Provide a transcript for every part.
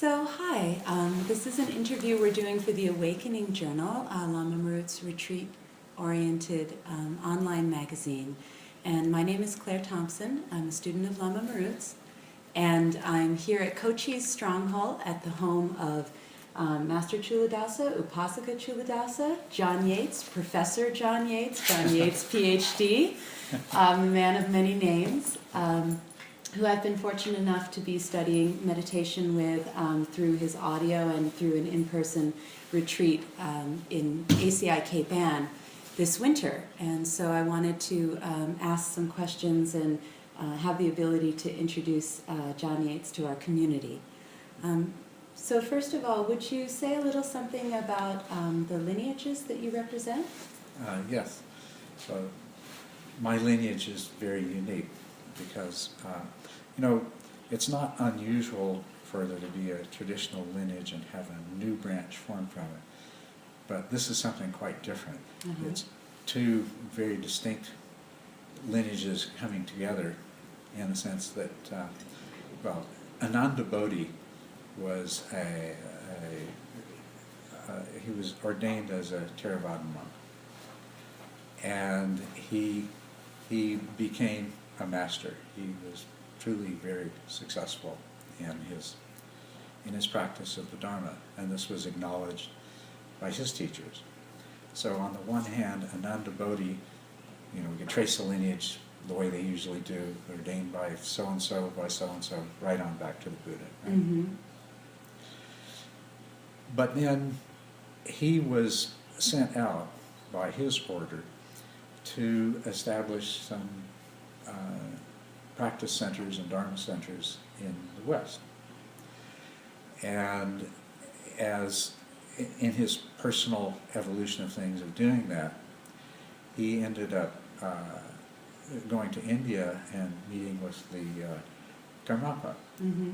So, hi, this is an interview we're doing for the Awakening Journal, Lama Marut's retreat-oriented online magazine. And my name is Claire Thompson. I'm a student of Lama Marut's, and I'm here at Kochi's Stronghold at the home of Master Culadasa, Upasaka Culadasa, John Yates, Professor John Yates, PhD, a man of many names, who I've been fortunate enough to be studying meditation with through his audio and through an in-person retreat in ACI Cape Ann this winter. And so I wanted to ask some questions and have the ability to introduce John Yates to our community. So first of all, would you say a little something about the lineages that you represent? Yes. So my lineage is very unique because, it's not unusual for there to be a traditional lineage and have a new branch form from it. But this is something quite different. Mm-hmm. It's two very distinct lineages coming together in the sense that, Ananda Bodhi was he was ordained as a Theravadan monk, and he became a master. He was truly very successful in his practice of the Dharma, and this was acknowledged by his teachers. So on the one hand, Ananda Bodhi, we can trace the lineage the way they usually do, ordained by so-and-so, right on back to the Buddha. Right? Mm-hmm. But then he was sent out by his order to establish some practice centers and Dharma centers in the West. And as in his personal evolution of things of doing that, he ended up going to India and meeting with the Karmapa. Mm-hmm.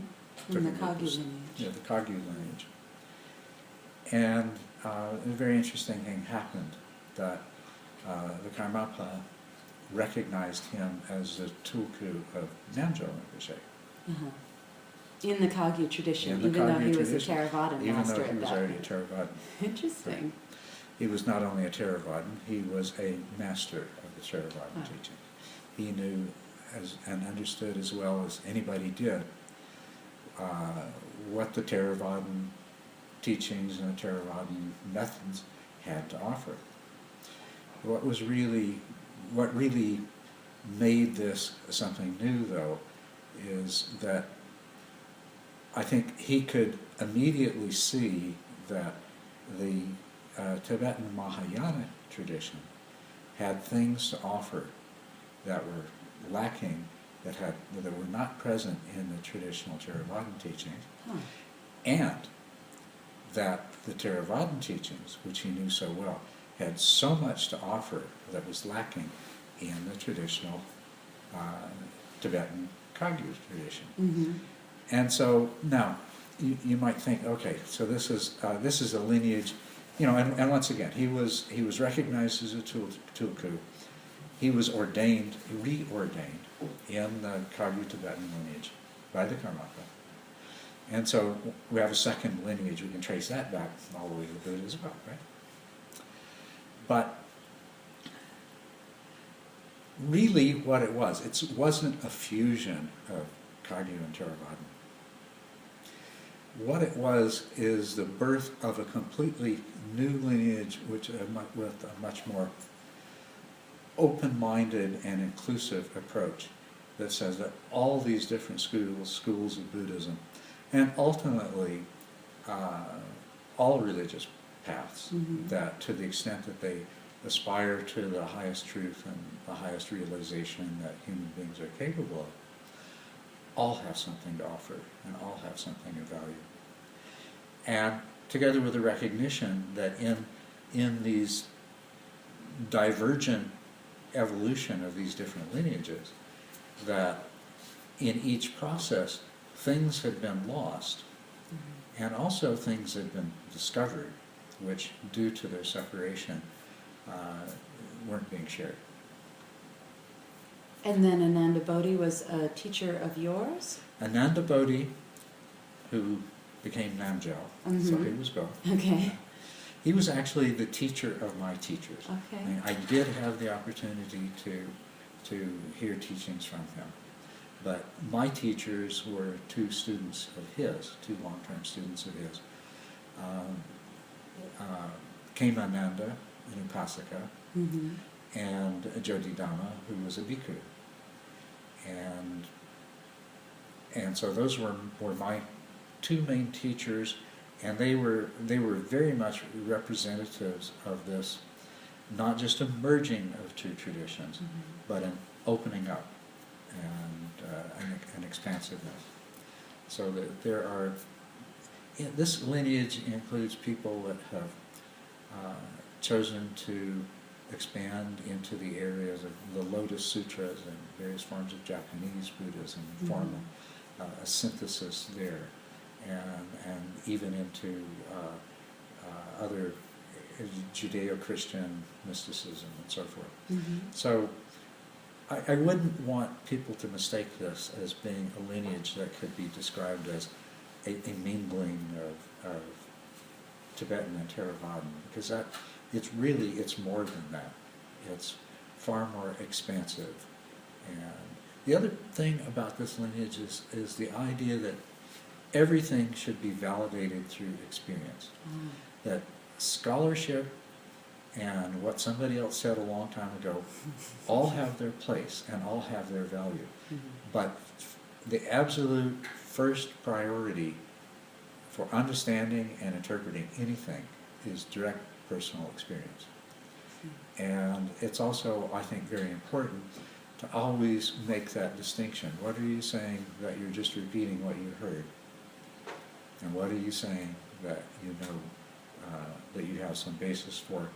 From the Kagyu lineage. Yeah, the Kagyu lineage. And a very interesting thing happened, that the Karmapa recognized him as the tulku of Namjo Rinpoche. Uh-huh. In the Kagyu tradition, even though he was a Theravadan master at that. Even though he was already a Theravadan. Interesting. Right. He was not only a Theravadan, he was a master of the Theravadan teaching. He knew and understood as well as anybody did what the Theravadan teachings and the Theravadan methods had to offer. What really made this something new, though, is that I think he could immediately see that the Tibetan Mahayana tradition had things to offer that were lacking, that were not present in the traditional Theravadan teachings, and that the Theravadan teachings, which he knew so well, had so much to offer that was lacking in the traditional Tibetan Kagyu tradition. Mm-hmm. And so now you might think, okay, so this is a lineage, and once again, he was recognized as a tulku. He was reordained in the Kagyu Tibetan lineage by the Karmapa. And so we have a second lineage. We can trace that back all the way to the Buddha as well, right? But really what it wasn't a fusion of Kagyu and Theravadan. What it was is the birth of a completely new lineage with a much more open-minded and inclusive approach that says that all these different schools of Buddhism, and ultimately all religious paths, mm-hmm. that to the extent that they aspire to the highest truth and the highest realization that human beings are capable of, all have something to offer and all have something of value. And together with the recognition that in these divergent evolution of these different lineages, that in each process things had been lost, mm-hmm. and also things had been discovered which, due to their separation, weren't being shared. And then Ananda Bodhi was a teacher of yours? Ananda Bodhi, who became Namgyal, so Mhm. he was both. Okay. He was actually the teacher of my teachers. Okay. I mean, I did have the opportunity to hear teachings from him. But my teachers were two students of his, two long-term students of his. Kemananda, an upasaka, Mhm. and Jodhidhamma, who was a bhikkhu. And so those were my two main teachers, and they were very much representatives of this, not just a merging of two traditions, Mhm. but an opening up and an expansiveness. So that there are, this lineage includes people that have chosen to expand into the areas of the Lotus Sutras and various forms of Japanese Buddhism, and form a synthesis there, and even into other Judeo-Christian mysticism and so forth. Mhm. So I wouldn't want people to mistake this as being a lineage that could be described as a mingling of Tibetan and Theravadan, because it's more than that. It's far more expansive. And the other thing about this lineage is the idea that everything should be validated through experience. Mm. That scholarship and what somebody else said a long time ago all have their place and all have their value. Mhm. But the absolute first priority for understanding and interpreting anything is direct personal experience. And it's also, I think, very important to always make that distinction. What are you saying that you're just repeating what you heard? And what are you saying that you know, that you have some basis for,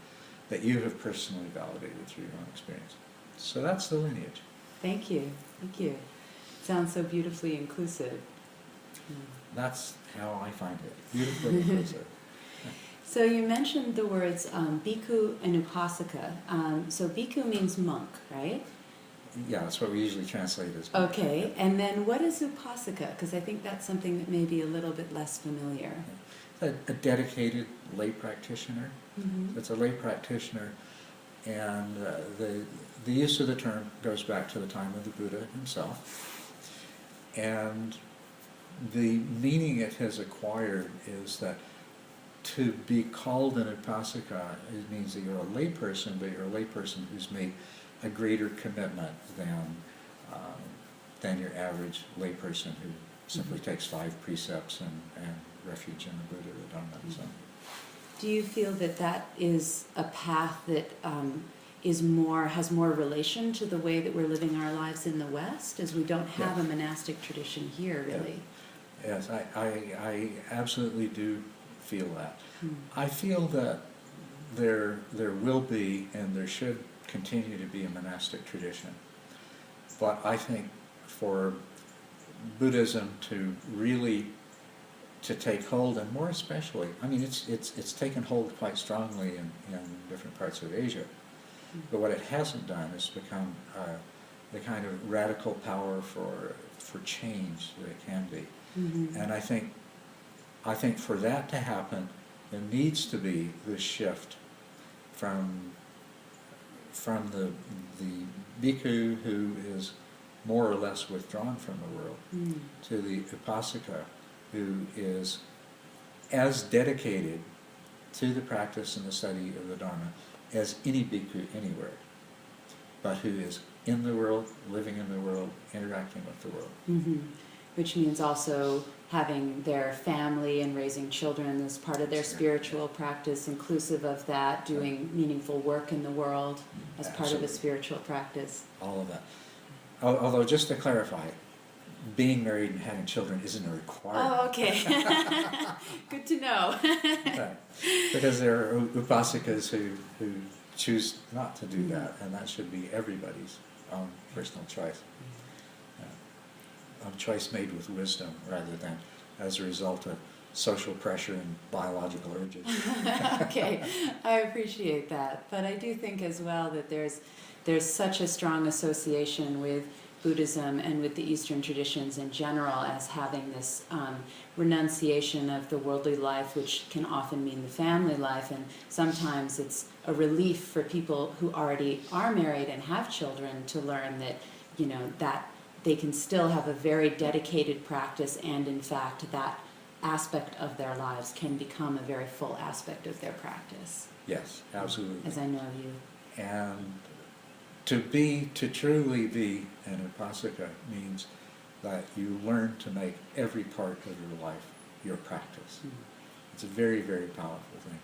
that you have personally validated through your own experience? So that's the lineage. Thank you. Thank you. Sounds so beautifully inclusive. That's how I find it. Beautifully inclusive. So you mentioned the words bhikkhu and upasaka. So bhikkhu means monk, right? Yeah, that's what we usually translate as. Okay, and then what is upasaka? Because I think that's something that may be a little bit less familiar. A dedicated lay practitioner. Mm-hmm. It's a lay practitioner, and the use of the term goes back to the time of the Buddha himself. And the meaning it has acquired is that to be called an upasaka, it means that you're a lay person, but you're a lay person who's made a greater commitment than your average lay person who simply takes 5 precepts and refuge in the Buddha, the Dharma, and so on. Do you feel that that is a path that has more relation to the way that we're living our lives in the West, as we don't have a monastic tradition here, really? Yes, I absolutely do feel that. Hmm. I feel that there will be and there should continue to be a monastic tradition. But I think for Buddhism to really take hold, and more especially, I mean, it's taken hold quite strongly in different parts of Asia. But what it hasn't done is become the kind of radical power for change that it can be. Mm-hmm. And I think for that to happen, there needs to be this shift from the bhikkhu who is more or less withdrawn from the world to the upasaka who is as dedicated to the practice and the study of the Dharma as any bhikkhu anywhere, but who is in the world, living in the world, interacting with the world. Mm-hmm. Which means also having their family and raising children as part of their spiritual practice, inclusive of that, doing meaningful work in the world as part of a spiritual practice. All of that. Although, just to clarify, being married and having children isn't a requirement. Oh, okay. Good to know. Right. Because there are upasakas who choose not to do that, and that should be everybody's own personal choice. A choice made with wisdom rather than as a result of social pressure and biological urges. Okay, I appreciate that. But I do think as well that there's such a strong association with Buddhism and with the Eastern traditions in general as having this renunciation of the worldly life, which can often mean the family life, and sometimes it's a relief for people who already are married and have children to learn that, you know, that they can still have a very dedicated practice, and in fact that aspect of their lives can become a very full aspect of their practice. Yes, absolutely. As I know of you. And to truly be an upasaka means that you learn to make every part of your life your practice. Mm-hmm. It's a very, very powerful thing.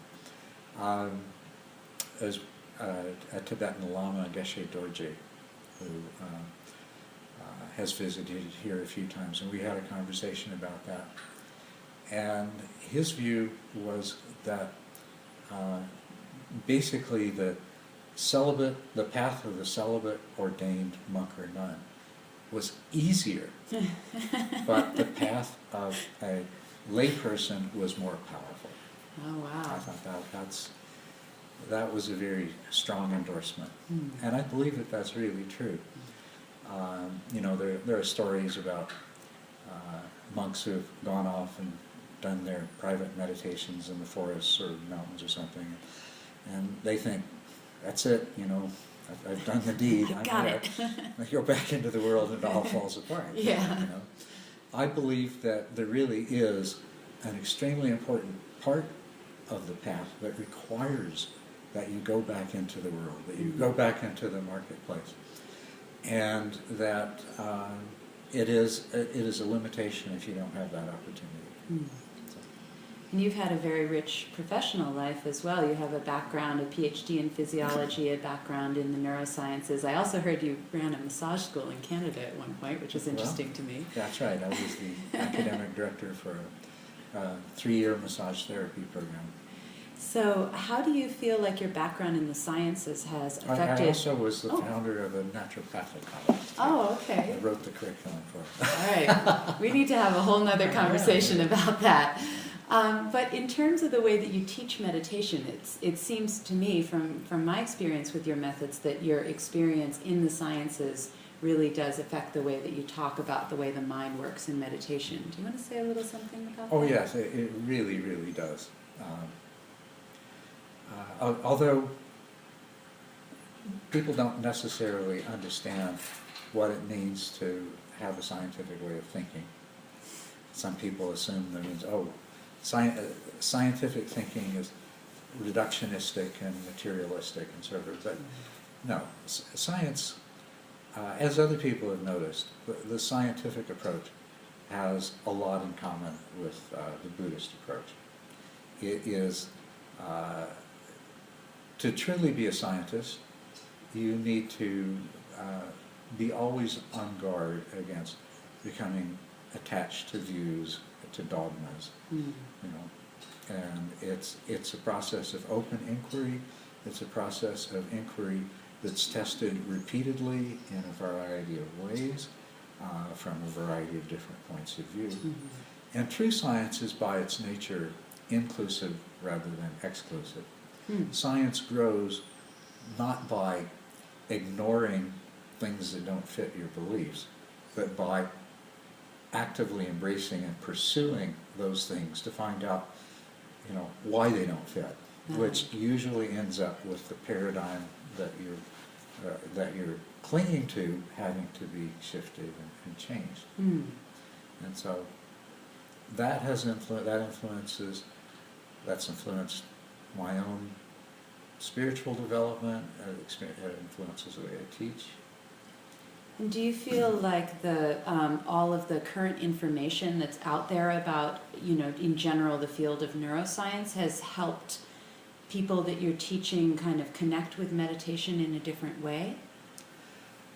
As a Tibetan Lama, Geshe Dorje, who has visited here a few times, and we had a conversation about that. And his view was that basically the path of the celibate, ordained monk or nun, was easier, but the path of a layperson was more powerful. Oh wow! I thought that was a very strong endorsement, and I believe that that's really true. You know, there are stories about monks who've gone off and done their private meditations in the forests or mountains or something, and they think, that's it, you know, I've done the deed. I go back into the world and it all falls apart. Yeah. You know? I believe that there really is an extremely important part of the path that requires that you go back into the world, that you go back into the marketplace, and that it is a limitation if you don't have that opportunity. Mm. And you've had a very rich professional life as well. You have a background, a PhD in physiology, a background in the neurosciences. I also heard you ran a massage school in Canada at one point, which was interesting to me. That's right. I was the academic director for a 3-year massage therapy program. So how do you feel like your background in the sciences has affected... I also was the founder of a naturopathic college. Oh, okay. I wrote the curriculum for it. All right. We need to have a whole nother conversation about that. But in terms of the way that you teach meditation, it seems to me from my experience with your methods that your experience in the sciences really does affect the way that you talk about the way the mind works in meditation. Do you want to say a little something about that? Oh yes, it really, really does. Although people don't necessarily understand what it means to have a scientific way of thinking. Some people assume that means, scientific thinking is reductionistic and materialistic and so forth, but no, science, as other people have noticed, the scientific approach has a lot in common with the Buddhist approach. It is, to truly be a scientist, you need to be always on guard against becoming attached to views, to dogmas, you know, and it's a process of open inquiry. It's a process of inquiry that's tested repeatedly in a variety of ways, from a variety of different points of view. And true science is by its nature inclusive rather than exclusive. Science grows not by ignoring things that don't fit your beliefs, but by actively embracing and pursuing those things to find out, you know, why they don't fit, which usually ends up with the paradigm that you're clinging to having to be shifted and changed. And so that has that's influenced my own spiritual development. It influences the way I teach. And do you feel like the all of the current information that's out there about, you know, in general, the field of neuroscience has helped people that you're teaching kind of connect with meditation in a different way?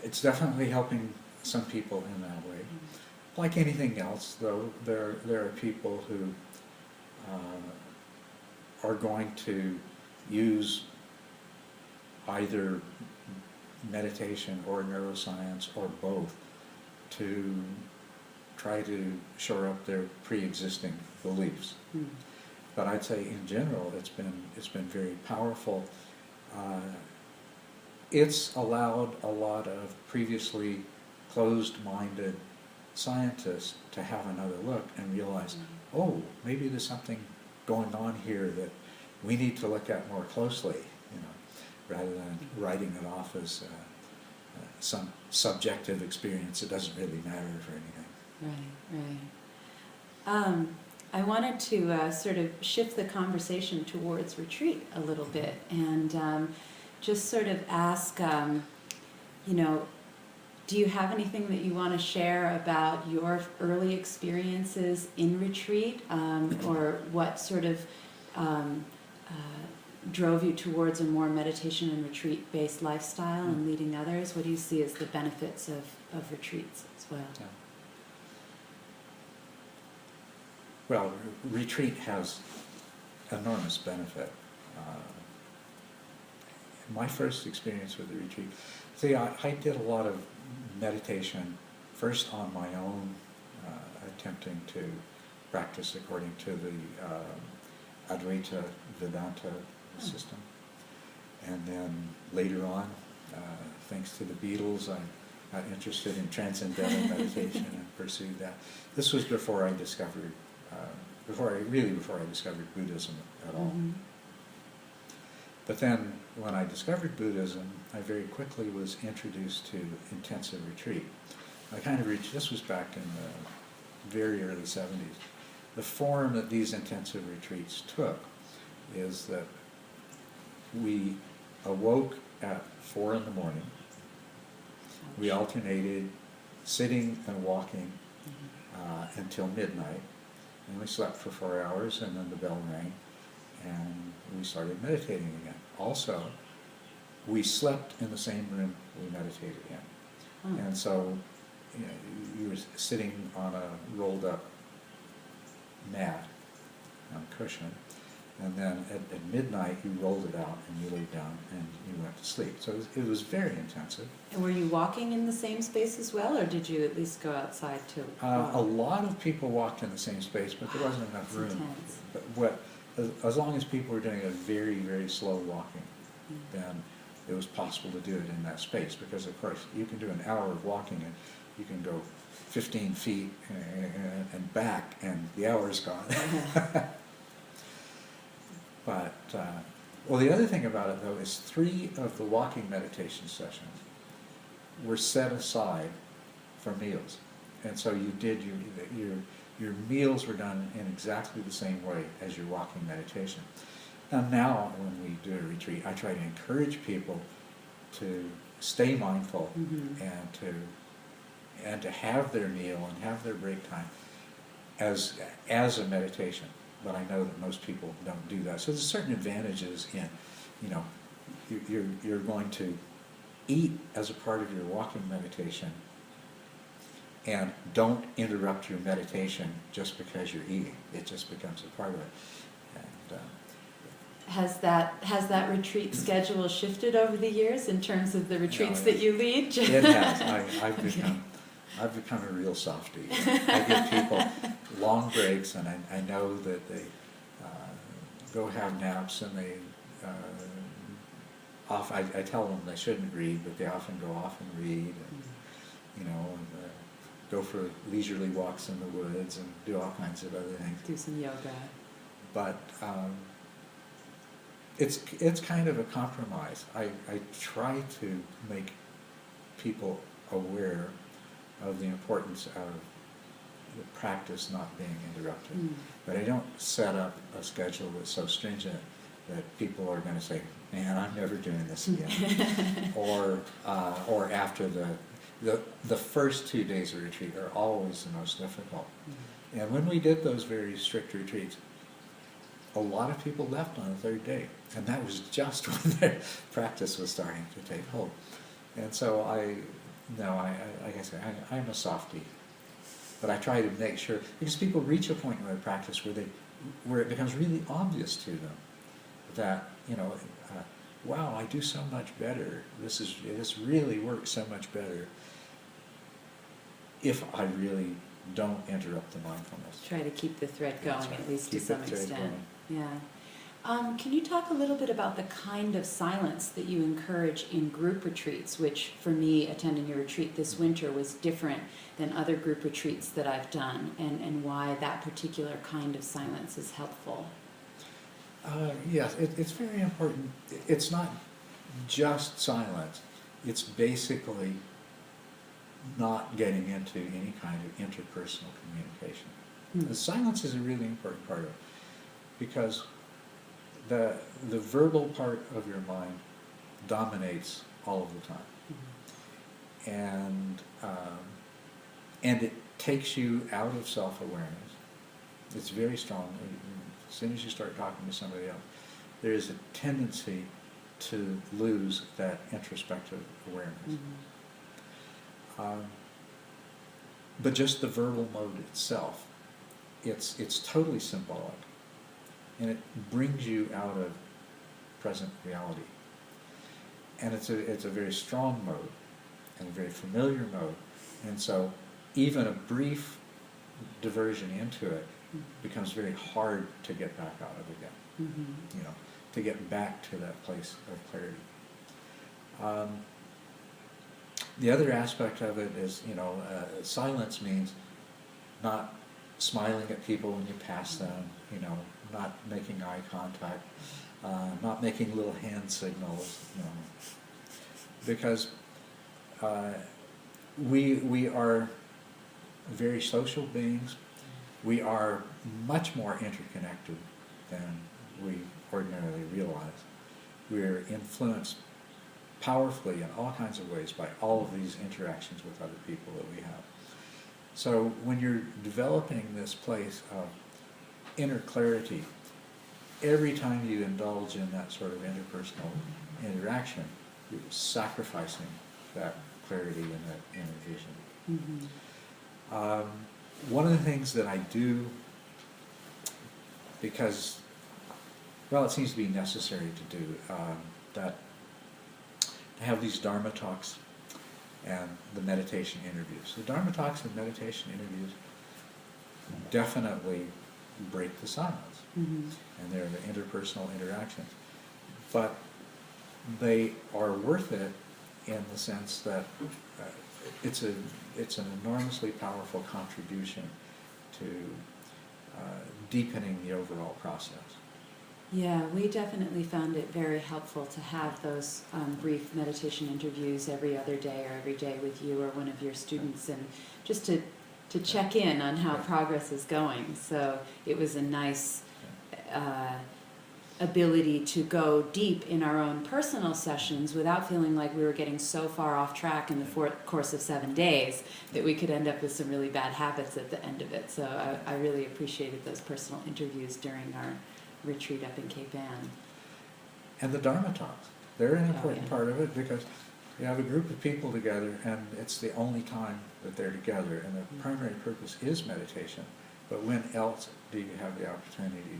It's definitely helping some people in that way. Like anything else, though, there are people who are going to use either meditation or neuroscience or both to try to shore up their pre-existing beliefs. But I'd say in general it's been very powerful. It's allowed a lot of previously closed-minded scientist to have another look and realize, oh, maybe there's something going on here that we need to look at more closely, rather than writing it off as some subjective experience that doesn't really matter for anything. Right. I wanted to sort of shift the conversation towards retreat a little bit, and just sort of ask, do you have anything that you want to share about your early experiences in retreat, or what sort of drove you towards a more meditation and retreat-based lifestyle and leading others? What do you see as the benefits of retreats as well? Yeah. Well, retreat has enormous benefit. My first experience with the retreat, I did a lot of meditation, first on my own, attempting to practice according to the Advaita Vedanta system. And then later on, thanks to the Beatles, I got interested in transcendental meditation and pursued that. This was before I discovered, before I discovered Buddhism at all. Mm-hmm. But then, when I discovered Buddhism, I very quickly was introduced to intensive retreat. I kind of reached, this was back in the very early 70s. The form that these intensive retreats took is that we awoke at 4 in the morning. We alternated sitting and walking until midnight, and we slept for 4 hours, and then the bell rang, and we started meditating again. Also, we slept in the same room we meditated in. And so, you were sitting on a rolled up mat, on a cushion, and then at midnight you rolled it out and you laid down and you went to sleep. So it was very intensive. And were you walking in the same space as well, or did you at least go outside to walk? A lot of people walked in the same space, but there wasn't enough room. Intense. But as long as people were doing a very, very slow walking, then it was possible to do it in that space, because of course you can do an hour of walking and you can go 15 feet and back, and the hour's gone. But, well, the other thing about it, though, is 3 of the walking meditation sessions were set aside for meals. And so you did, your meals were done in exactly the same way as your walking meditation. And now, when we do a retreat, I try to encourage people to stay mindful and to have their meal and have their break time as a meditation. But I know that most people don't do that. So there's certain advantages in, you're going to eat as a part of your walking meditation, and don't interrupt your meditation just because you're eating. It just becomes a part of it. And, Has that retreat schedule shifted over the years in terms of the retreats that you lead? It has. I've become a real softie. I give people long breaks, and I know that they go have naps, and they I tell them they shouldn't read, but they often go off and read, and go for leisurely walks in the woods and do all kinds of other things. Do some yoga. But it's kind of a compromise. I try to make people aware of the importance of the practice not being interrupted. But I don't set up a schedule that's so stringent that people are going to say, man, I'm never doing this again. or after the first 2 days of retreat are always the most difficult. And when we did those very strict retreats, a lot of people left on the 3rd day. And that was just when their practice was starting to take hold. And so like I say, I'm a softie. But I try to make sure, because people reach a point in their practice where it becomes really obvious to them that, wow, I do so much better. This really works so much better if I really don't interrupt the mindfulness. Try to keep the thread going, at least to some extent. Yeah. Can you talk a little bit about the kind of silence that you encourage in group retreats, which for me, attending your retreat this winter was different than other group retreats that I've done, and why that particular kind of silence is helpful? Yes, it's very important. It's not just silence. It's basically not getting into any kind of interpersonal communication. The silence is a really important part of it, because the verbal part of your mind dominates all of the time, and it takes you out of self-awareness. It's very strong. As soon as you start talking to somebody else, there is a tendency to lose that introspective awareness. But just the verbal mode itself, it's totally symbolic, and it brings you out of present reality. And it's a very strong mode, and a very familiar mode, and so even a brief diversion into it becomes very hard to get back out of again. You know, to get back to that place of clarity. The other aspect of it is, you know, silence means not smiling at people when you pass them, you know, not making eye contact, not making little hand signals, you know, because we are very social beings. We are much more interconnected than we ordinarily realize. We're influenced powerfully in all kinds of ways by all of these interactions with other people that we have. So when you're developing this place of inner clarity, every time you indulge in that sort of interpersonal interaction, you're sacrificing that clarity and that inner vision. One of the things that I do, because, well, it seems to be necessary to do, that I have these Dharma talks and the meditation interviews. The Dharma talks and meditation interviews definitely break the silence, and they're the interpersonal interactions. But they are worth it in the sense that it's an enormously powerful contribution to deepening the overall process. Yeah, we definitely found it very helpful to have those brief meditation interviews every other day or every day with you or one of your students, and just to check in on how progress is going. So it was a nice ability to go deep in our own personal sessions without feeling like we were getting so far off track in the course of 7 days that we could end up with some really bad habits at the end of it. So I really appreciated those personal interviews during our retreat up in Cape Ann. And the Dharma talks, they're an important part of it, because you have a group of people together and it's the only time that they're together, and the primary purpose is meditation. But when else do you have the opportunity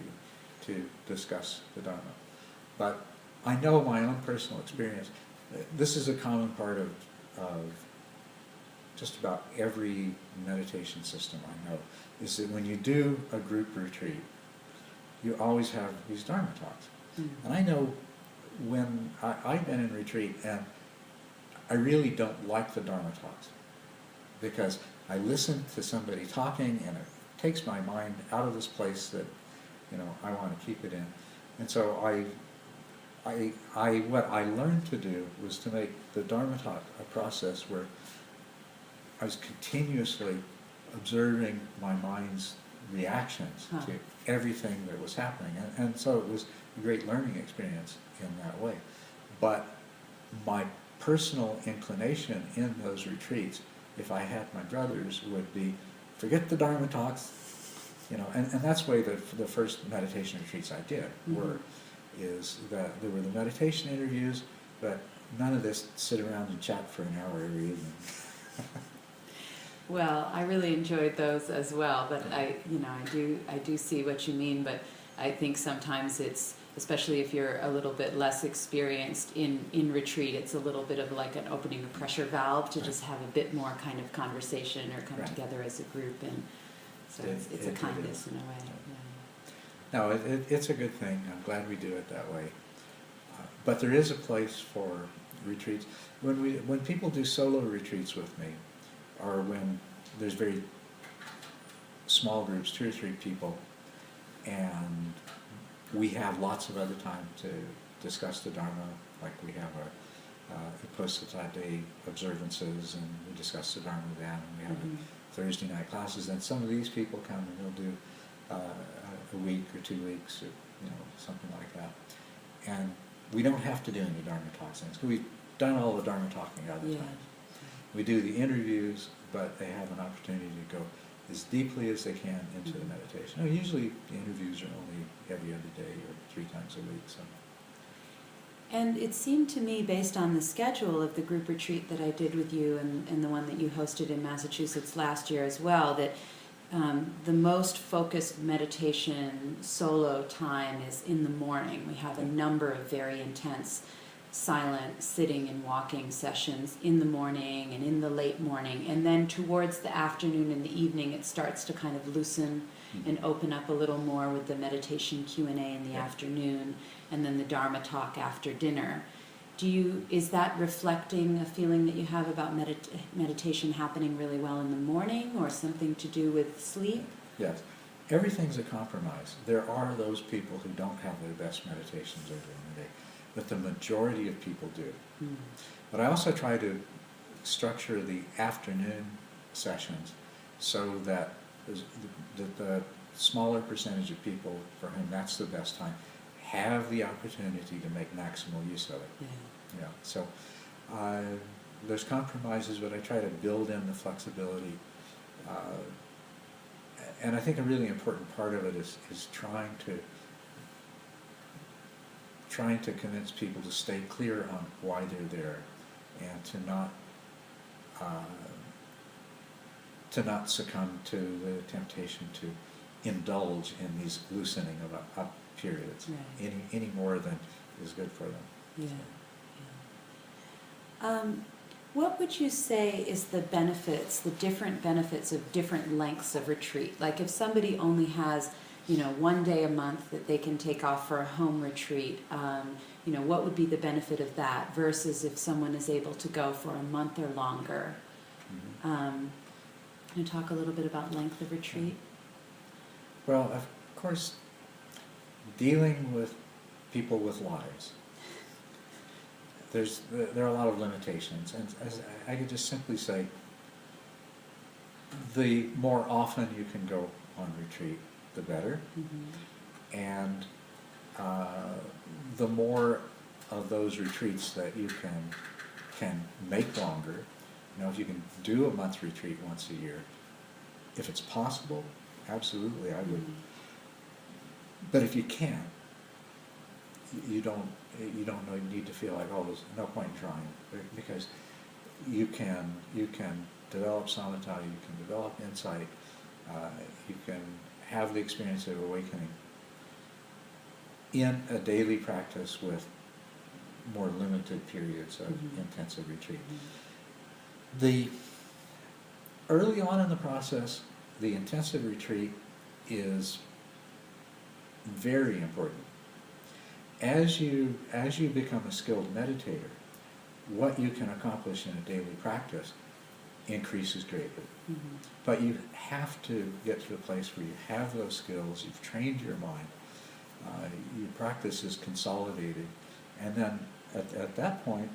to discuss the Dharma? But I know my own personal experience, this is a common part of just about every meditation system I know, is that when you do a group retreat, you always have these Dharma talks. And I know when I've been in retreat, and I really don't like the Dharma talks, because I listen to somebody talking and it takes my mind out of this place that, you know, I want to keep it in. And so what I learned to do was to make the Dharma talk a process where I was continuously observing my mind's reactions to everything that was happening. And so it was a great learning experience in that way. But my personal inclination in those retreats, if I had my druthers, would be, forget the Dharma talks, you know, and that's the way the first meditation retreats I did were, is that there were the meditation interviews, but none of this sit around and chat for an hour every evening. Well, I really enjoyed those as well, but I do see what you mean, but I think sometimes it's, especially if you're a little bit less experienced in retreat, it's a little bit of like an opening a pressure valve to just have a bit more kind of conversation or come together as a group, and so it's a kindness in a way. No, it's a good thing. I'm glad we do it that way. But there is a place for retreats. When people do solo retreats with me, or when there's very small groups, 2 or 3 people, and we have lots of other time to discuss the Dharma, like we have a upasaka day observances, and we discuss the Dharma then, and we have a Thursday night classes, and some of these people come and they'll do a week or 2 weeks, or something like that. And we don't have to do any Dharma talks. We've done all the Dharma talking other times. We do the interviews, but they have an opportunity to go as deeply as they can into the meditation. Now, usually the interviews are only every other day or 3 times a week. So. And it seemed to me, based on the schedule of the group retreat that I did with you and the one that you hosted in Massachusetts last year as well, that the most focused meditation solo time is in the morning. We have a number of very intense silent sitting and walking sessions in the morning and in the late morning, and then towards the afternoon and the evening it starts to kind of loosen and open up a little more with the meditation Q&A in the afternoon, and then the Dharma talk after dinner. Is that reflecting a feeling that you have about meditation happening really well in the morning, or something to do with sleep? Yes. Everything's a compromise. There are those people who don't have their best meditations early in the day, but the majority of people do. But I also try to structure the afternoon sessions so that the smaller percentage of people for whom that's the best time have the opportunity to make maximal use of it. So there's compromises, but I try to build in the flexibility. And I think a really important part of it is trying to convince people to stay clear on why they're there, and to not succumb to the temptation to indulge in these loosening of up periods any more than is good for them. What would you say is the different benefits of different lengths of retreat? Like if somebody only has 1 day a month that they can take off for a home retreat, what would be the benefit of that versus if someone is able to go for a month or longer? Can you talk a little bit about length of retreat? Well, of course, dealing with people with lives, there are a lot of limitations, and as I could just simply say, the more often you can go on retreat, the better, and the more of those retreats that you can make longer. If you can do a month retreat once a year, if it's possible, absolutely, I would. But if you can't, you don't need to feel like, there's no point in trying, because you can develop samatha, you can develop insight, you can have the experience of awakening in a daily practice with more limited periods of intensive retreat. Early on in the process, the intensive retreat is very important. As you become a skilled meditator, what you can accomplish in a daily practice increases greatly. But you have to get to a place where you have those skills, you've trained your mind, your practice is consolidated, and then at that point,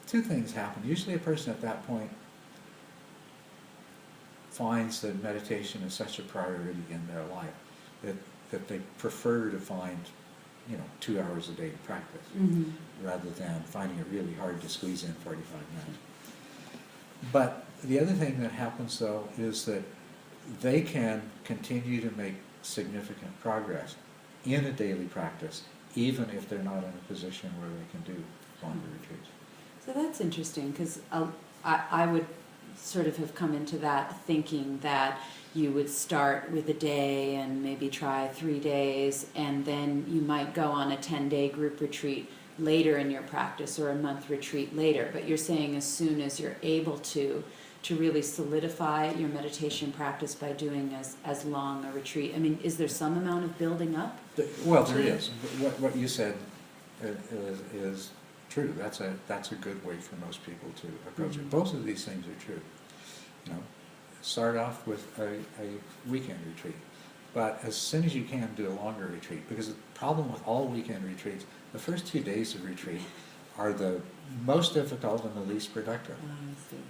2 things happen. Usually a person at that point finds that meditation is such a priority in their life that they prefer to find 2 hours a day to practice rather than finding it really hard to squeeze in 45 minutes. But the other thing that happens, though, is that they can continue to make significant progress in a daily practice, even if they're not in a position where they can do longer retreats. So that's interesting, because I would sort of have come into that thinking that you would start with a day and maybe try 3 days, and then you might go on a 10-day group retreat later in your practice, or a month retreat later. But you're saying as soon as you're able to to really solidify your meditation practice by doing as long a retreat? I mean, is there some amount of building up? Well, there is. What you said is true. That's a good way for most people to approach it. Both of these things are true. You know, start off with a weekend retreat, but as soon as you can, do a longer retreat. Because the problem with all weekend retreats, the first 2 days of retreat are the most difficult and the least productive,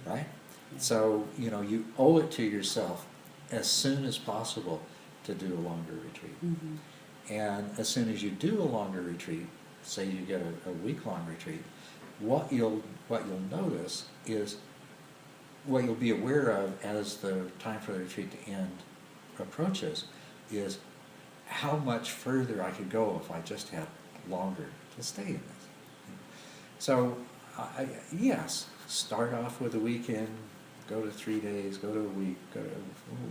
right? Yeah. So, you know, you owe it to yourself as soon as possible to do a longer retreat. And as soon as you do a longer retreat, say you get a week-long retreat, what you'll notice is, what you'll be aware of as the time for the retreat to end approaches, is how much further I could go if I just had longer to stay in this. So, yes, start off with a weekend, go to 3 days, go to a week,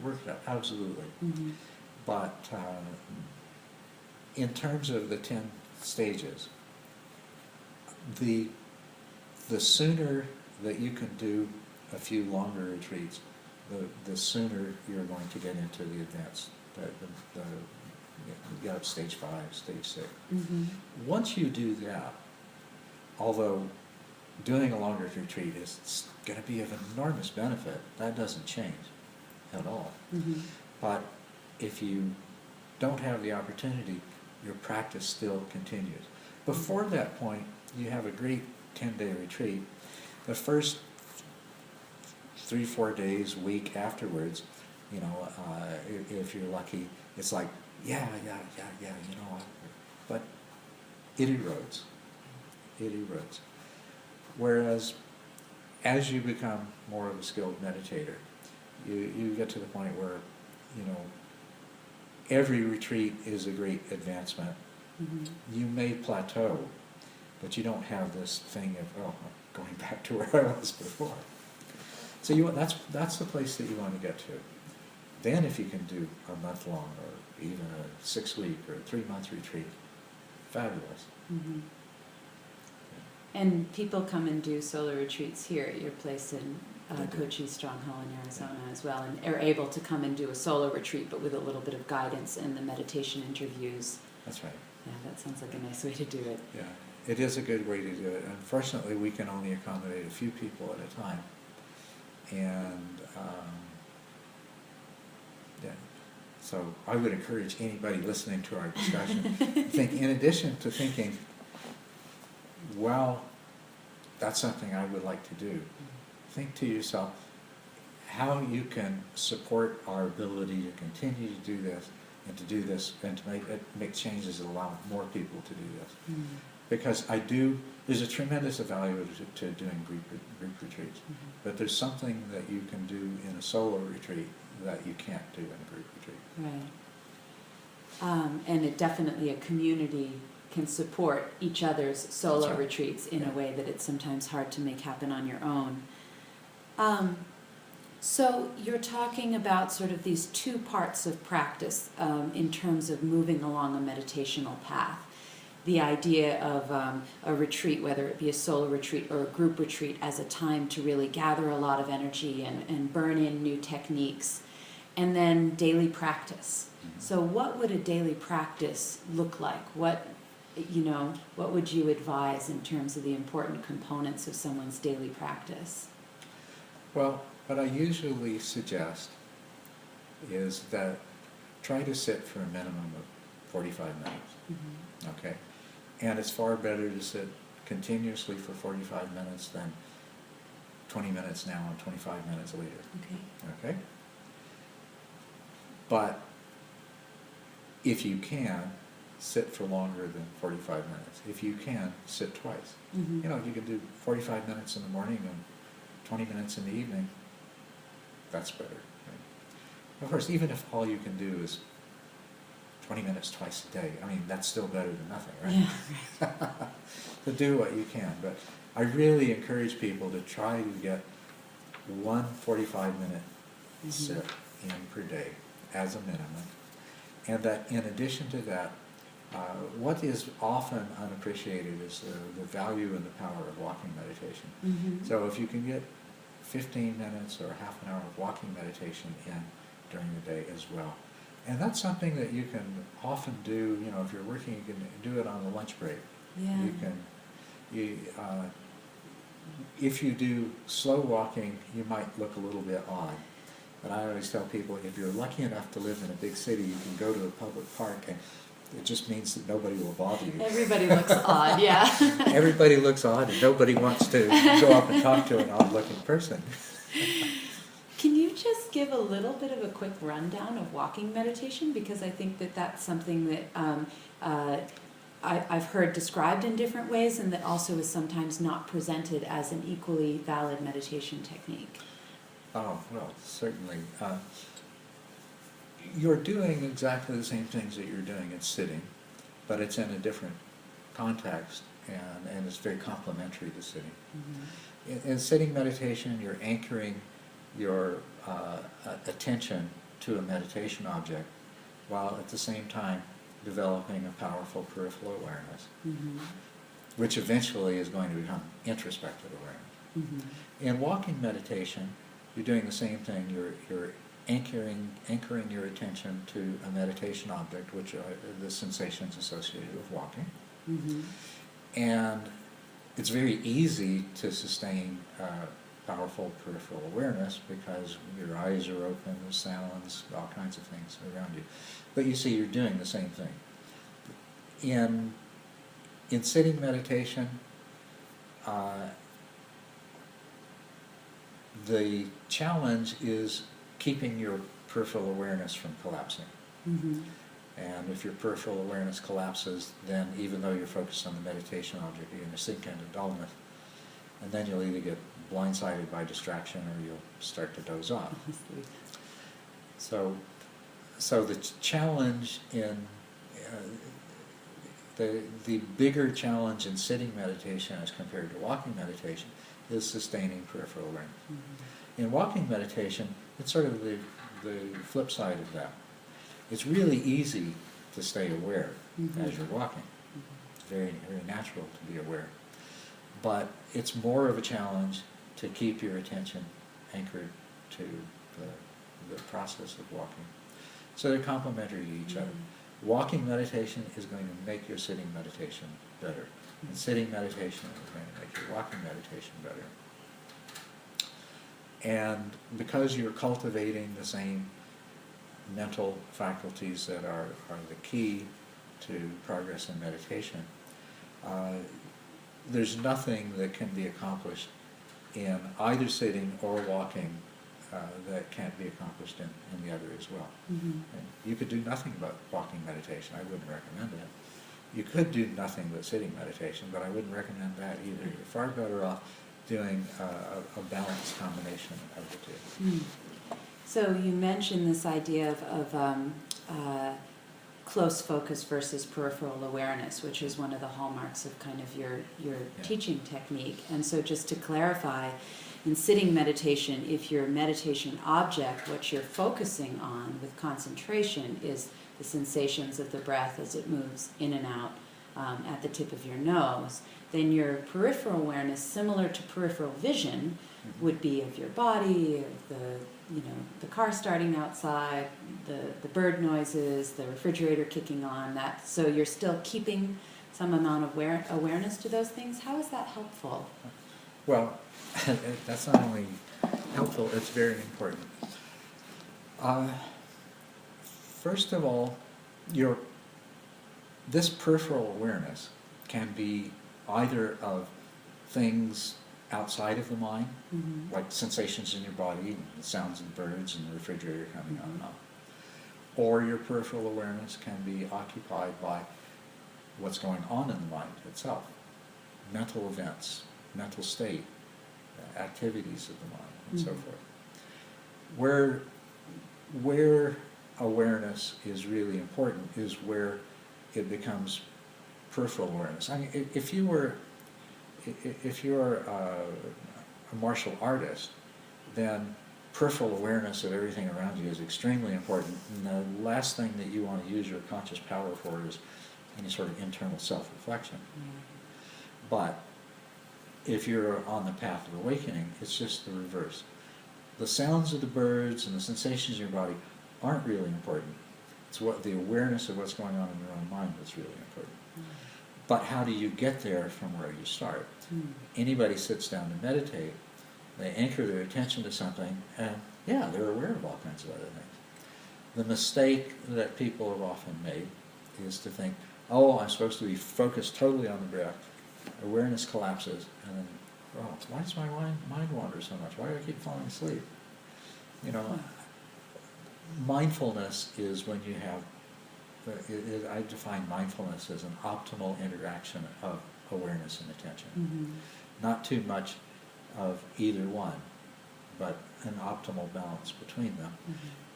work it out, absolutely. But in terms of the 10 stages, the sooner that you can do a few longer retreats, the sooner you're going to get into the advanced, you got stage 5, stage 6. Once you do that, although doing a longer retreat is going to be of enormous benefit, that doesn't change at all. But if you don't have the opportunity, your practice still continues. Before that point, you have a great 10-day retreat. The first 3-4 days, week afterwards, you know, if you're lucky, it's like, yeah, you know, but it erodes. It erodes. Whereas, as you become more of a skilled meditator, you get to the point where, you know, every retreat is a great advancement. You may plateau, but you don't have this thing of, oh, I'm going back to where I was before. So that's the place that you want to get to. Then if you can do a month-long or even a 6-week or a 3-month retreat, fabulous. And people come and do solo retreats here at your place in Cochise Stronghold in Arizona as well, and are able to come and do a solo retreat, but with a little bit of guidance and the meditation interviews. That's right. Yeah, that sounds like a nice way to do it. Yeah, it is a good way to do it. Unfortunately, we can only accommodate a few people at a time. And, yeah. So I would encourage anybody listening to our discussion, think, in addition to thinking, well, that's something I would like to do, think to yourself how you can support our ability to continue to do this and to make changes that allow more people to do this. Because there's a tremendous value to doing group retreats, but there's something that you can do in a solo retreat that you can't do in a group retreat. Right. And it definitely, a community can support each other's solo retreats in a way that it's sometimes hard to make happen on your own. So you're talking about sort of these two parts of practice in terms of moving along a meditational path. The idea of a retreat, whether it be a solo retreat or a group retreat, as a time to really gather a lot of energy and burn in new techniques, and then daily practice. So what would a daily practice look like? What would you advise in terms of the important components of someone's daily practice? Well, what I usually suggest is that try to sit for a minimum of 45 minutes, okay? And it's far better to sit continuously for 45 minutes than 20 minutes now and 25 minutes later, okay? But if you can, sit for longer than 45 minutes. If you can, sit twice. You know, you can do 45 minutes in the morning and 20 minutes in the evening. That's better. Right? Of course, even if all you can do is 20 minutes twice a day, I mean, that's still better than nothing, right? Yeah. To do what you can. But I really encourage people to try to get one 45-minute sit in per day as a minimum. And that in addition to that, what is often unappreciated is the value and the power of walking meditation. So if you can get 15 minutes or half an hour of walking meditation in during the day as well. And that's something that you can often do, you know, if you're working, you can do it on the lunch break. Yeah. If you do slow walking, you might look a little bit odd. But I always tell people, if you're lucky enough to live in a big city, you can go to a public park, and it just means that nobody will bother you. Everybody looks odd, yeah. Everybody looks odd, and nobody wants to go up and talk to an odd-looking person. Can you just give a little bit of a quick rundown of walking meditation? Because I think that that's something that I've heard described in different ways, and that also is sometimes not presented as an equally valid meditation technique. Oh, well, certainly. You're doing exactly the same things that you're doing in sitting, but it's in a different context, and it's very complementary to sitting. Mm-hmm. In sitting meditation, you're anchoring your attention to a meditation object, while at the same time developing a powerful peripheral awareness, mm-hmm. which eventually is going to become introspective awareness. Mm-hmm. In walking meditation, you're doing the same thing. You're anchoring your attention to a meditation object, which are the sensations associated with walking. Mm-hmm. And it's very easy to sustain powerful peripheral awareness because your eyes are open, there's sounds, all kinds of things around you. But you see, you're doing the same thing. In sitting meditation, the challenge is keeping your peripheral awareness from collapsing. Mm-hmm. And if your peripheral awareness collapses, then even though you're focused on the meditation object, you're going to sink into dullness. And then you'll either get blindsided by distraction or you'll start to doze off. So the challenge in the bigger challenge in sitting meditation as compared to walking meditation is sustaining peripheral awareness. Mm-hmm. In walking meditation, it's sort of the flip side of that. It's really easy to stay aware mm-hmm. as you're walking. Mm-hmm. It's very, very natural to be aware. But it's more of a challenge to keep your attention anchored to the process of walking. So they're complementary to each other. Walking meditation is going to make your sitting meditation better. And sitting meditation is going to make your walking meditation better. And because you're cultivating the same mental faculties that are the key to progress in meditation, there's nothing that can be accomplished in either sitting or walking that can't be accomplished in the other as well. Mm-hmm. And you could do nothing but walking meditation. I wouldn't recommend it. You could do nothing but sitting meditation, but I wouldn't recommend that either. You're far better off doing a balanced combination of the two. Mm. So you mentioned this idea of close focus versus peripheral awareness, which is one of the hallmarks of kind of your teaching technique. And so just to clarify, in sitting meditation, if your meditation object, what you're focusing on with concentration, is the sensations of the breath as it moves in and out at the tip of your nose, then your peripheral awareness, similar to peripheral vision, would be of your body, of the car starting outside, the bird noises, the refrigerator kicking on. So you're still keeping some amount of awareness to those things. How is that helpful? Well, that's not only helpful, it's very important. First of all, this peripheral awareness can be either of things outside of the mind, mm-hmm. like sensations in your body, and the sounds of birds and the refrigerator coming on and off. Or your peripheral awareness can be occupied by what's going on in the mind itself, mental events, mental state, activities of the mind, and so forth. Where awareness is really important is where it becomes peripheral awareness. I mean, if you're a martial artist, then peripheral awareness of everything around you is extremely important. And the last thing that you want to use your conscious power for is any sort of internal self-reflection. Mm-hmm. But if you're on the path of awakening, it's just the reverse. The sounds of the birds and the sensations in your body aren't really important. It's what the awareness of what's going on in your own mind that's really important. But how do you get there from where you start? Anybody sits down to meditate, they anchor their attention to something, and yeah, they're aware of all kinds of other things. The mistake that people have often made is to think, oh, I'm supposed to be focused totally on the breath. Awareness collapses, and then, oh, why does my mind wander so much? Why do I keep falling asleep? You know, mindfulness is when you have, I define mindfulness as an optimal interaction of awareness and attention. Not too much of either one, but an optimal balance between them.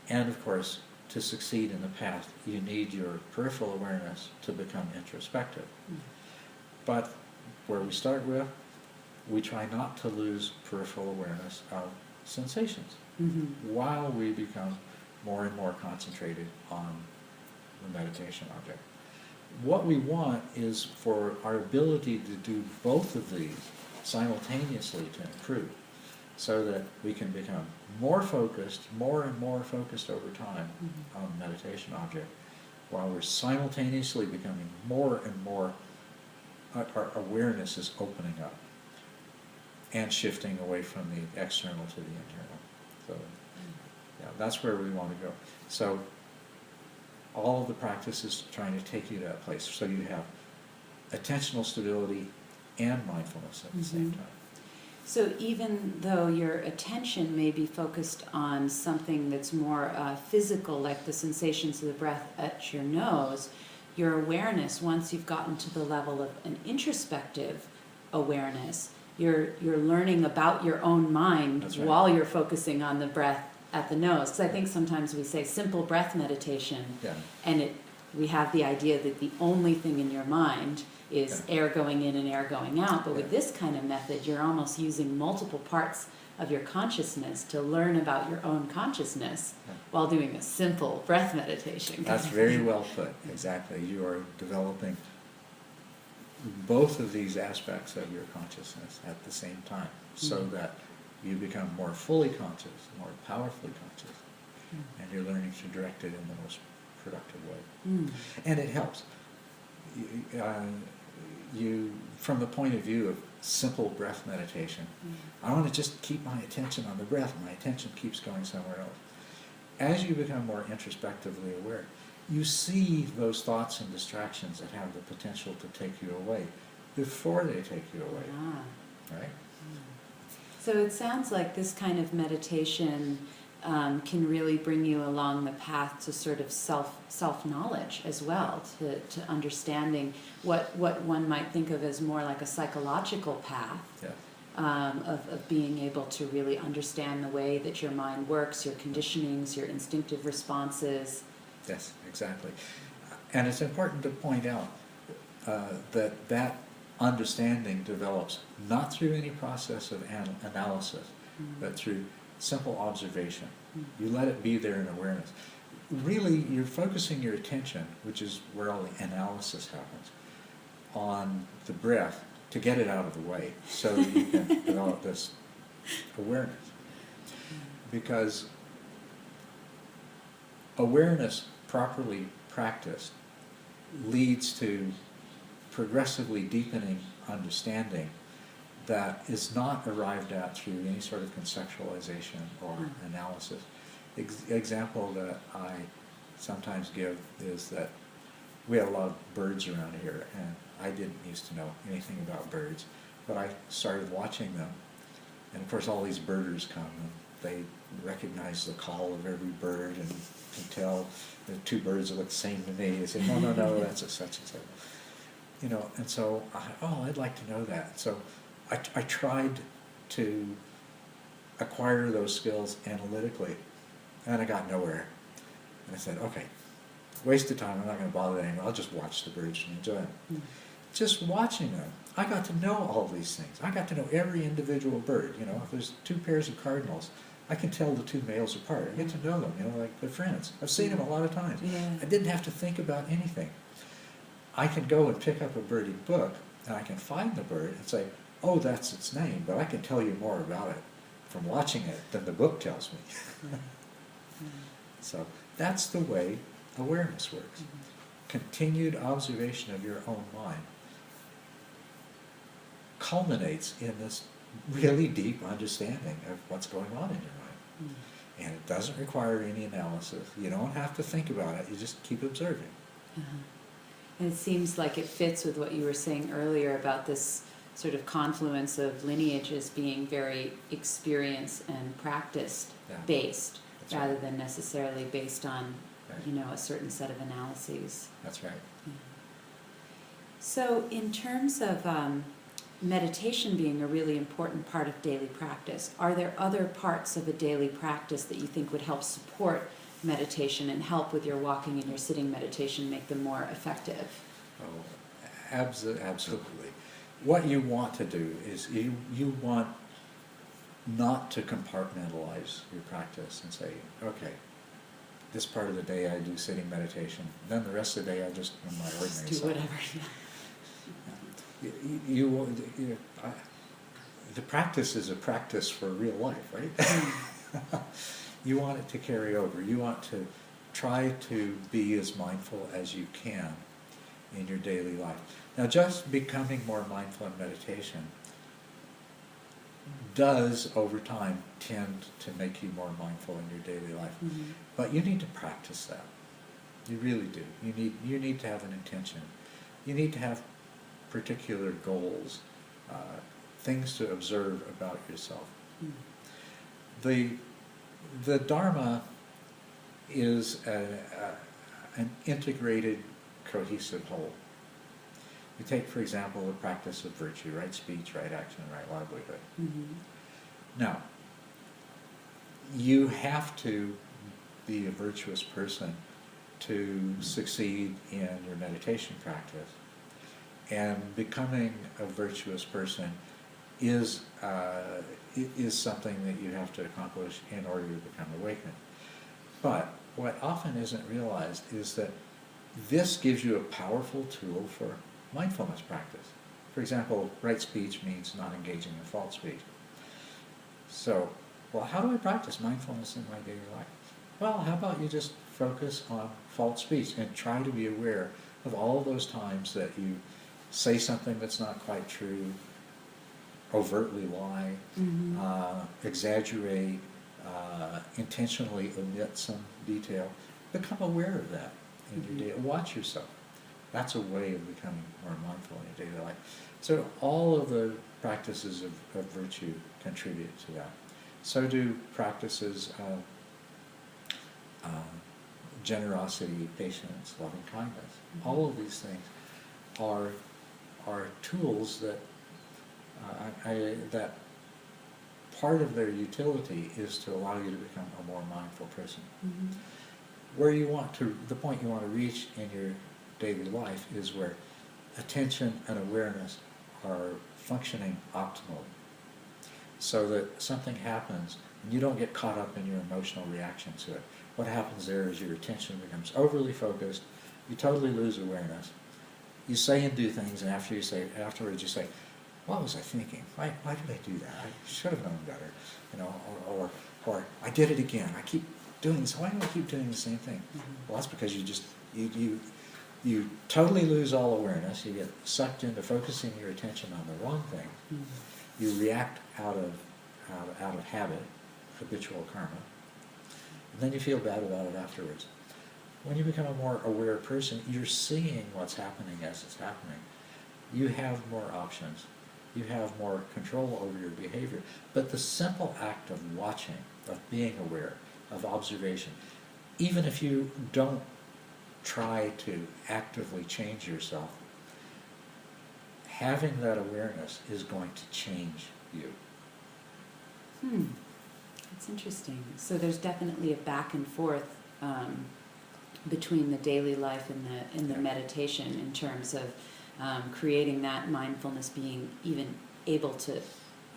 And of course, to succeed in the path, you need your peripheral awareness to become introspective. But where we start with, we try not to lose peripheral awareness of sensations while we become more and more concentrated on the meditation object. What we want is for our ability to do both of these simultaneously to improve, so that we can become more and more focused over time on the meditation object, while we're simultaneously becoming more and more, our awareness is opening up and shifting away from the external to the internal. So yeah, that's where we want to go. So all of the practice is trying to take you to that place, so you have attentional stability and mindfulness at the same time. So even though your attention may be focused on something that's more physical, like the sensations of the breath at your nose, your awareness, once you've gotten to the level of an introspective awareness, you're learning about your own mind while you're focusing on the breath at the nose. Because I think sometimes we say simple breath meditation, and we have the idea that the only thing in your mind is air going in and air going out. But with this kind of method, you're almost using multiple parts of your consciousness to learn about your own consciousness while doing a simple breath meditation. That's very well put, exactly. You are developing both of these aspects of your consciousness at the same time, so that you become more fully conscious, more powerfully conscious, and you're learning to direct it in the most productive way. And it helps. You, from the point of view of simple breath meditation, I want to just keep my attention on the breath, and my attention keeps going somewhere else. As you become more introspectively aware, you see those thoughts and distractions that have the potential to take you away before they take you away, right? So it sounds like this kind of meditation can really bring you along the path to sort of self-knowledge as well, to understanding what one might think of as more like a psychological path of being able to really understand the way that your mind works, your conditionings, your instinctive responses. Yes, exactly. And it's important to point out that understanding develops not through any process of analysis, but through simple observation. You let it be there in awareness. Really, you're focusing your attention, which is where all the analysis happens, on the breath to get it out of the way, so that you can develop this awareness. Because awareness properly practiced leads to progressively deepening understanding that is not arrived at through any sort of conceptualization or analysis. Example that I sometimes give is that we have a lot of birds around here, and I didn't used to know anything about birds, but I started watching them, and of course all these birders come, and they recognize the call of every bird and can tell the two birds that look the same to me. They say, no, that's a such and such. You know, and so I'd like to know that. So I tried to acquire those skills analytically, and I got nowhere. And I said, okay, waste of time, I'm not going to bother anymore, I'll just watch the birds and enjoy them. Just watching them, I got to know all these things. I got to know every individual bird. You know, if there's two pairs of cardinals, I can tell the two males apart. I get to know them, you know, like they're friends. I've seen them a lot of times. I didn't have to think about anything. I can go and pick up a birdie book, and I can find the bird and say, oh, that's its name, but I can tell you more about it from watching it than the book tells me. So that's the way awareness works. Continued observation of your own mind culminates in this really deep understanding of what's going on in your mind. And it doesn't require any analysis. You don't have to think about it. You just keep observing. And it seems like it fits with what you were saying earlier about this sort of confluence of lineages being very experience and practice based, That's rather right. than necessarily based on, Right. you know, a certain set of analyses. That's right. So in terms of meditation being a really important part of daily practice, are there other parts of a daily practice that you think would help support meditation and help with your walking and your sitting meditation, make them more effective? Oh, absolutely. What you want to do is you want not to compartmentalize your practice and say, okay, this part of the day I do sitting meditation, then the rest of the day I just do my ordinary Do self. whatever. The practice is a practice for real life, right? You want it to carry over. You want to try to be as mindful as you can in your daily life. Now, just becoming more mindful in meditation does, over time, tend to make you more mindful in your daily life. But you need to practice that. You really do. You need to have an intention. You need to have particular goals, things to observe about yourself. The dharma is an integrated, cohesive whole. You take, for example, the practice of virtue, right speech, right action, right livelihood. Now, you have to be a virtuous person to succeed in your meditation practice. And becoming a virtuous person is something that you have to accomplish in order to become awakened. But what often isn't realized is that this gives you a powerful tool for mindfulness practice. For example, right speech means not engaging in false speech. So, well, how do I practice mindfulness in my daily life? Well, how about you just focus on false speech and try to be aware of all those times that you say something that's not quite true, overtly lie, exaggerate, intentionally omit some detail. Become aware of that in your day. Watch yourself. That's a way of becoming more mindful in your daily life. So all of the practices of virtue contribute to that. So do practices of generosity, patience, loving kindness. All of these things are tools that that part of their utility is to allow you to become a more mindful person. Where you want to, the point you want to reach in your daily life is where attention and awareness are functioning optimally, so that something happens and you don't get caught up in your emotional reaction to it. What happens there is your attention becomes overly focused, you totally lose awareness. You say and do things, and afterwards you say, what was I thinking? Why did I do that? I should have known better. You know, or I did it again. I keep doing this. Why do I keep doing the same thing? Well, that's because you totally lose all awareness. You get sucked into focusing your attention on the wrong thing. You react out of habit, habitual karma, and then you feel bad about it afterwards. When you become a more aware person, you're seeing what's happening as it's happening. You have more options. You have more control over your behavior. But the simple act of watching, of being aware, of observation, even if you don't try to actively change yourself, having that awareness is going to change you. That's interesting. So there's definitely a back and forth between the daily life and the meditation in terms of creating that mindfulness, being even able to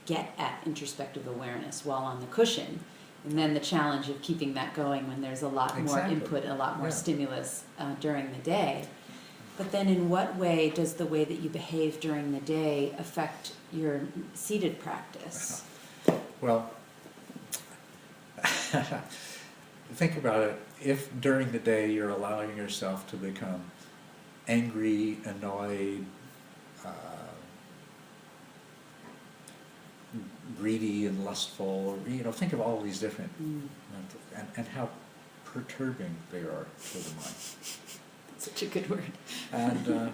get at introspective awareness while on the cushion, and then the challenge of keeping that going when there's a lot more input, a lot more stimulus during the day. But then in what way does the way that you behave during the day affect your seated practice? Well, think about it. If during the day you're allowing yourself to become angry, annoyed, greedy and lustful, think of all these different, and how perturbing they are to the mind. That's such a good word. And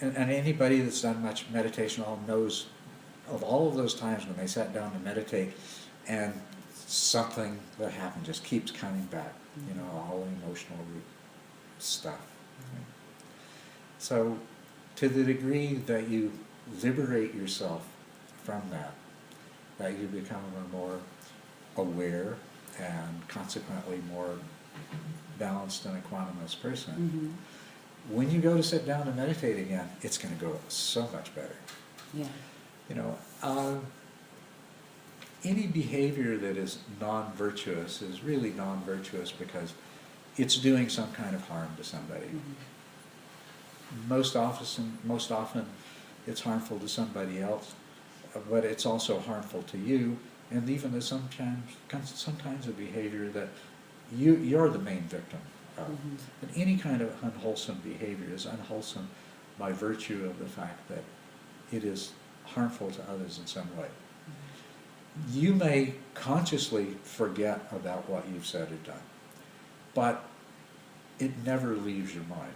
anybody that's done much meditation knows of all of those times when they sat down to meditate and something that happened just keeps coming back, all emotional stuff. Right? So to the degree that you liberate yourself from that you become a more aware and consequently more balanced and equanimous person, when you go to sit down and meditate again, it's going to go so much better. Yeah. Any behavior that is non-virtuous is really non-virtuous because it's doing some kind of harm to somebody. Most often it's harmful to somebody else, but it's also harmful to you, and even there's sometimes a behavior that you're the main victim of. And any kind of unwholesome behavior is unwholesome by virtue of the fact that it is harmful to others in some way. You may consciously forget about what you've said or done, but it never leaves your mind.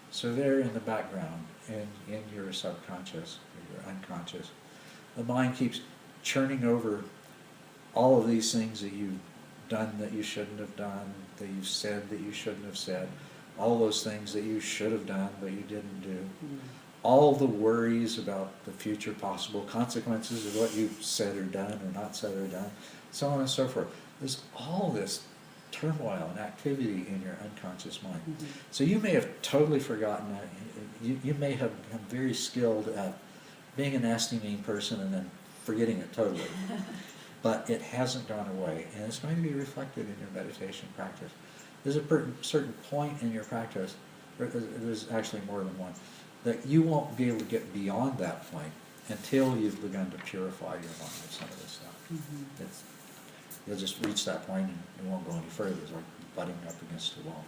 So there in the background, in your subconscious, or your unconscious, the mind keeps churning over all of these things that you've done that you shouldn't have done, that you've said that you shouldn't have said, all those things that you should have done but you didn't do, all the worries about the future possible consequences of what you've said or done or not said or done, so on and so forth. There's all this turmoil and activity in your unconscious mind. So you may have totally forgotten that. You may have become very skilled at being a nasty, mean person and then forgetting it totally. But it hasn't gone away, and it's going to be reflected in your meditation practice. There's a certain point in your practice, there's actually more than one, that you won't be able to get beyond that point until you've begun to purify your mind of some of this stuff. You'll just reach that point and it won't go any further. It's like butting up against the wall.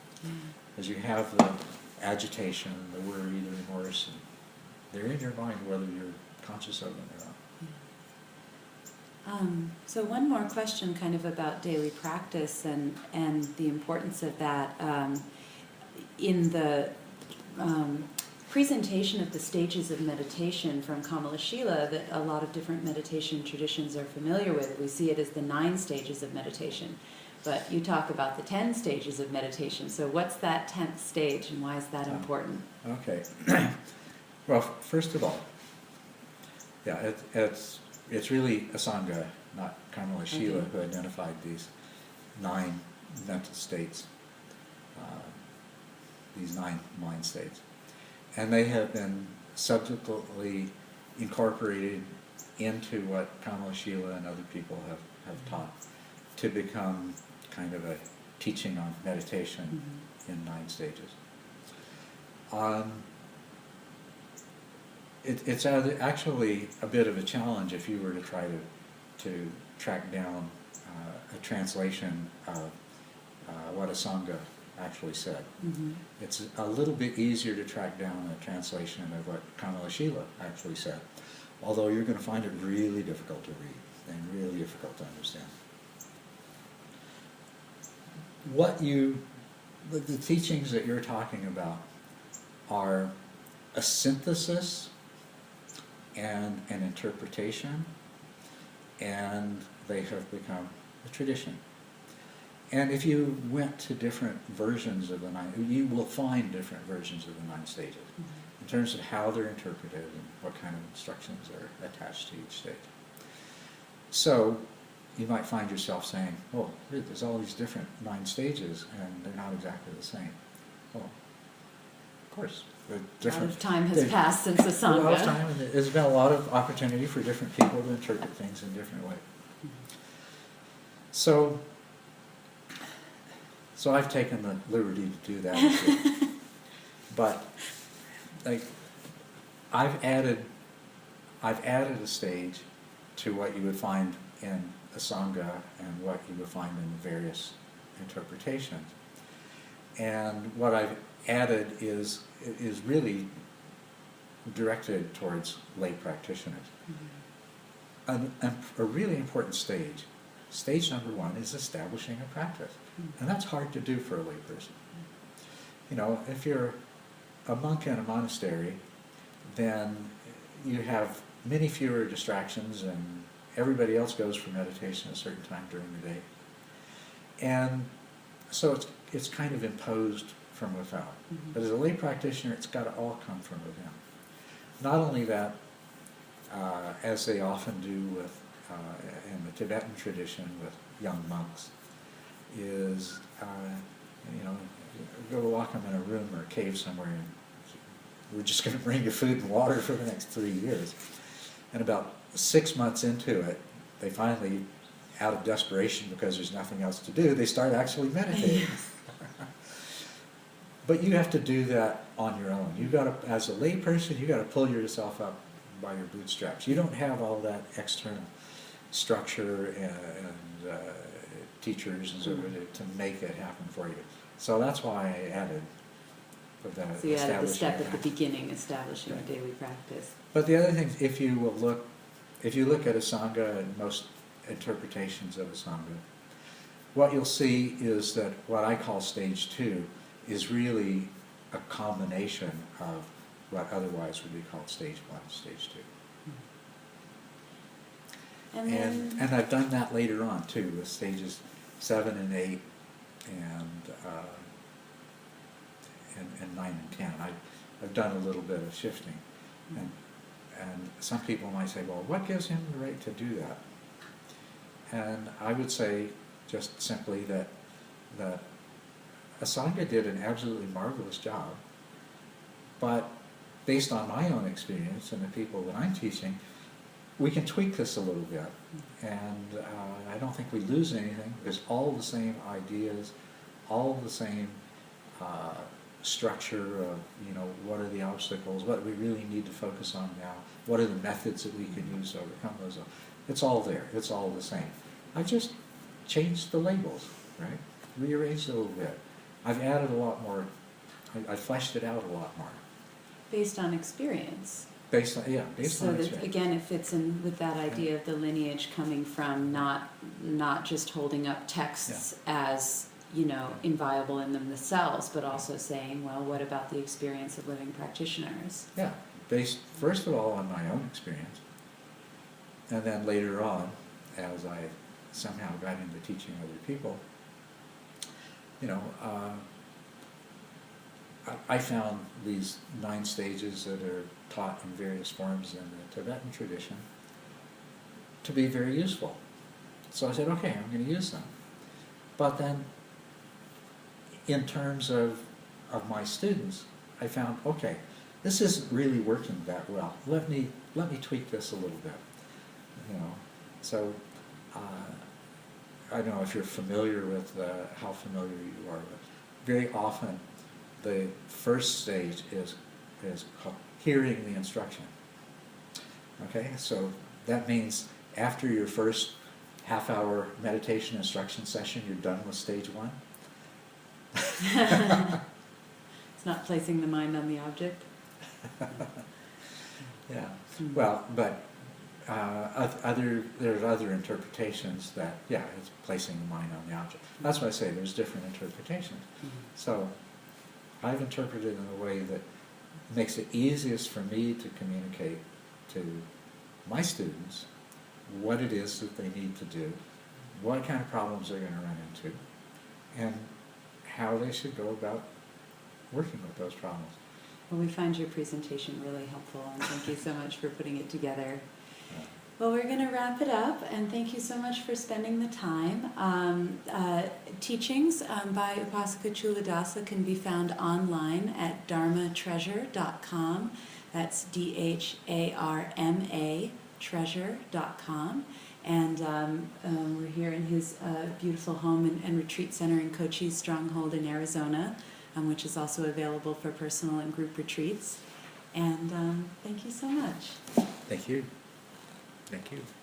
Because you have the agitation, the worry, the remorse, and they're in your mind whether you're conscious of them or not. So one more question kind of about daily practice and the importance of that. In the presentation of the stages of meditation from Kamalashila that a lot of different meditation traditions are familiar with, we see it as the 9 stages of meditation. But you talk about the 10 stages of meditation. So what's that 10th stage and why is that important? Okay. Well, first of all, yeah, it's really Asanga, not Kamalashila, who identified these 9 mental states, these 9 mind states. And they have been subsequently incorporated into what Kamalashila and other people have taught to become kind of a teaching on meditation in 9 stages. It's actually a bit of a challenge if you were to try to track down a translation of what Asanga actually said. It's a little bit easier to track down a translation of what Kamalashila actually said, although you're going to find it really difficult to read and really difficult to understand. The teachings that you're talking about are a synthesis and an interpretation, and they have become a tradition. And if you went to different versions of the 9, you will find different versions of the 9 stages in terms of how they're interpreted and what kind of instructions are attached to each stage. So you might find yourself saying, "Oh, there's all these different 9 stages, and they're not exactly the same." Well, of course, they're different. A lot of time has passed since Asanga. A lot of time, and there's been a lot of opportunity for different people to interpret things in different ways. So I've taken the liberty to do that. But like, I've added a stage to what you would find in a Sangha and what you would find in the various interpretations. And what I've added is really directed towards lay practitioners. A really important stage. Stage number one is establishing a practice. And that's hard to do for a layperson. You know, if you're a monk in a monastery, then you have many fewer distractions, and everybody else goes for meditation at a certain time during the day. And so it's kind of imposed from without. But as a lay practitioner, it's got to all come from within. Not only that, as they often do with in the Tibetan tradition with young monks, is you know, go lock them in a room or a cave somewhere, and we're just going to bring you food and water for the next 3 years. And about 6 months into it, they finally, out of desperation because there's nothing else to do, they start actually meditating. But you have to do that on your own. You got to, as a lay person, you got to pull yourself up by your bootstraps. You don't have all that external structure and teachers and so forth to make it happen for you. So that's why I added that. So you added the step at the beginning, establishing a daily practice. But the other thing, if you look at a Sangha and most interpretations of a Sangha, what you'll see is that what I call stage two is really a combination of what otherwise would be called stage one and stage two. And I've done that later on too, with stages 7 and 8 and 9 and 10. I've done a little bit of shifting. And some people might say, well, what gives him the right to do that? And I would say just simply that Asanga did an absolutely marvelous job, but based on my own experience and the people that I'm teaching, we can tweak this a little bit. And I don't think we lose anything. There's all the same ideas, all the same structure of, you know, what are the obstacles, what do we really need to focus on now, what are the methods that we can use to overcome those. It's all there, it's all the same. I've just changed the labels, right? Rearranged it a little bit. I've added a lot more, I fleshed it out a lot more. Based on experience. Based on experience. So that, again, it fits in with that idea of the lineage coming from not just holding up texts as, you know, inviolable in themselves, but also saying, well, what about the experience of living practitioners? Yeah, based first of all on my own experience, and then later on, as I somehow got into teaching other people, you know, I found these 9 stages that are taught in various forms in the Tibetan tradition to be very useful. So I said, okay, I'm going to use them. But then, in terms of my students, I found, okay, this isn't really working that well. Let me tweak this a little bit, you know. So I don't know if you're familiar with how familiar you are with. Very often, the first stage is called hearing the instruction. Okay, so that means after your first half-hour meditation instruction session, you're done with stage 1. It's not placing the mind on the object. Yeah. Well, but there's other interpretations that, yeah, it's placing the mind on the object. That's why I say there's different interpretations. So I've interpreted in a way that makes it easiest for me to communicate to my students what it is that they need to do, what kind of problems they're going to run into, and how they should go about working with those problems. Well, we find your presentation really helpful, and thank you so much for putting it together. Well, we're going to wrap it up, and thank you so much for spending the time. Teachings by Upasaka Culadasa can be found online at dharmatreasure.com. That's DHARMA treasure.com. And we're here in his beautiful home and retreat center in Cochise Stronghold in Arizona, which is also available for personal and group retreats. And thank you so much. Thank you. Thank you.